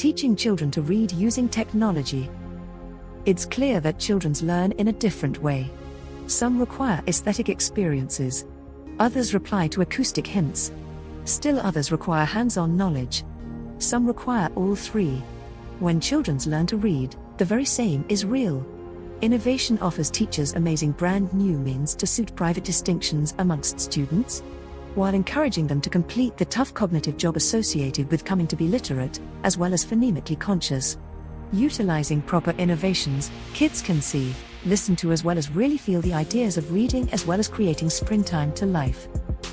Teaching children to read using technology. It's clear that children learn in a different way. Some require aesthetic experiences. Others reply to acoustic hints. Still others require hands-on knowledge. Some require all three. When children learn to read, the very same is real. Innovation offers teachers amazing brand new means to suit private distinctions amongst students, while encouraging them to complete the tough cognitive job associated with coming to be literate, as well as phonemically conscious. Utilizing proper innovations, kids can see, listen to as well as really feel the ideas of reading as well as creating springtime to life.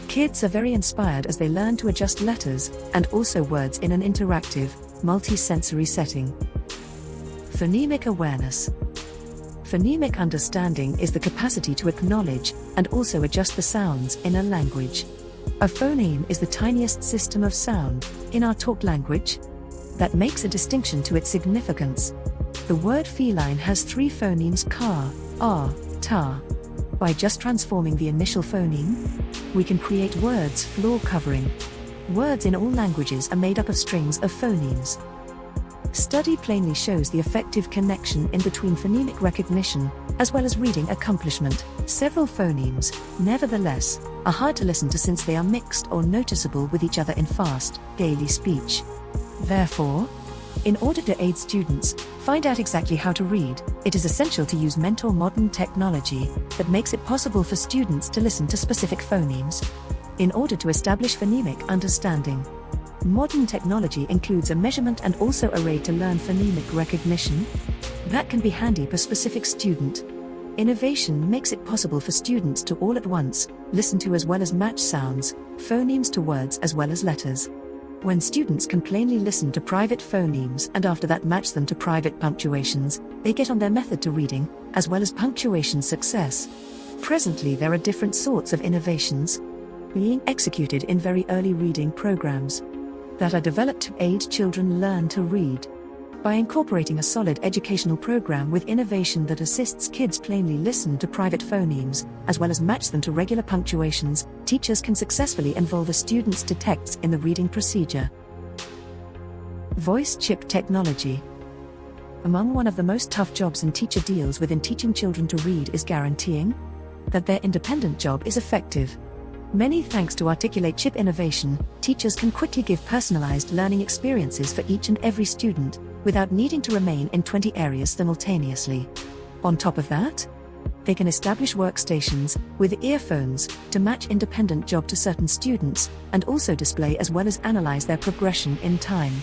Kids are very inspired as they learn to adjust letters, and also words in an interactive, multi-sensory setting. Phonemic awareness. Phonemic understanding is the capacity to acknowledge and also adjust the sounds in a language. A phoneme is the tiniest system of sound, in our talk language, that makes a distinction to its significance. The word feline has three phonemes ka, ah, ta. By just transforming the initial phoneme, we can create words floor covering. Words in all languages are made up of strings of phonemes. Study plainly shows the effective connection in between phonemic recognition, as well as reading accomplishment. Several phonemes, nevertheless, are hard to listen to since they are mixed or noticeable with each other in fast, daily speech. Therefore, in order to aid students find out exactly how to read, it is essential to use mentor modern technology that makes it possible for students to listen to specific phonemes in order to establish phonemic understanding. Modern technology includes a measurement and also a rate to learn phonemic recognition. That can be handy per specific student. Innovation makes it possible for students to all at once listen to as well as match sounds, phonemes to words as well as letters. When students can plainly listen to private phonemes and after that match them to private punctuations, they get on their method to reading, as well as punctuation success. Presently there are different sorts of innovations being executed in very early reading programs that are developed to aid children learn to read. By incorporating a solid educational program with innovation that assists kids plainly listen to private phonemes, as well as match them to regular punctuations, teachers can successfully involve a student's to texts in the reading procedure. Voice chip technology. Among one of the most tough jobs a teacher deals with in teaching children to read is guaranteeing that their independent job is effective. Many thanks to articulate chip innovation, teachers can quickly give personalized learning experiences for each and every student, without needing to remain in 20 areas simultaneously. On top of that, they can establish workstations with earphones to match independent job to certain students, and also display as well as analyze their progression in time.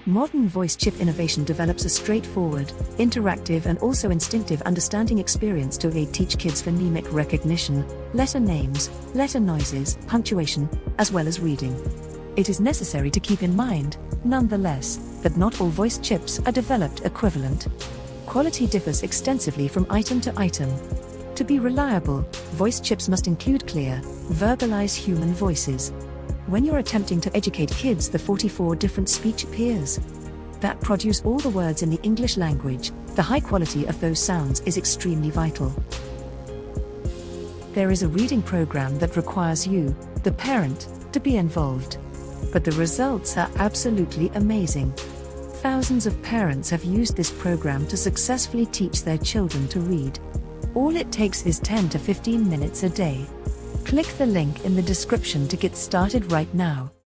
Modern voice chip innovation develops a straightforward, interactive and also instinctive understanding experience to aid teach kids phonemic recognition, letter names, letter noises, punctuation, as well as reading. It is necessary to keep in mind, nonetheless, that not all voice chips are developed equivalent. Quality differs extensively from item to item. To be reliable, voice chips must include clear, verbalized human voices. When you're attempting to educate kids the 44 different speech peers that produce all the words in the English language, the high quality of those sounds is extremely vital. There is a reading program that requires you, the parent, to be involved. But the results are absolutely amazing. Thousands of parents have used this program to successfully teach their children to read. All it takes is 10 to 15 minutes a day. Click the link in the description to get started right now.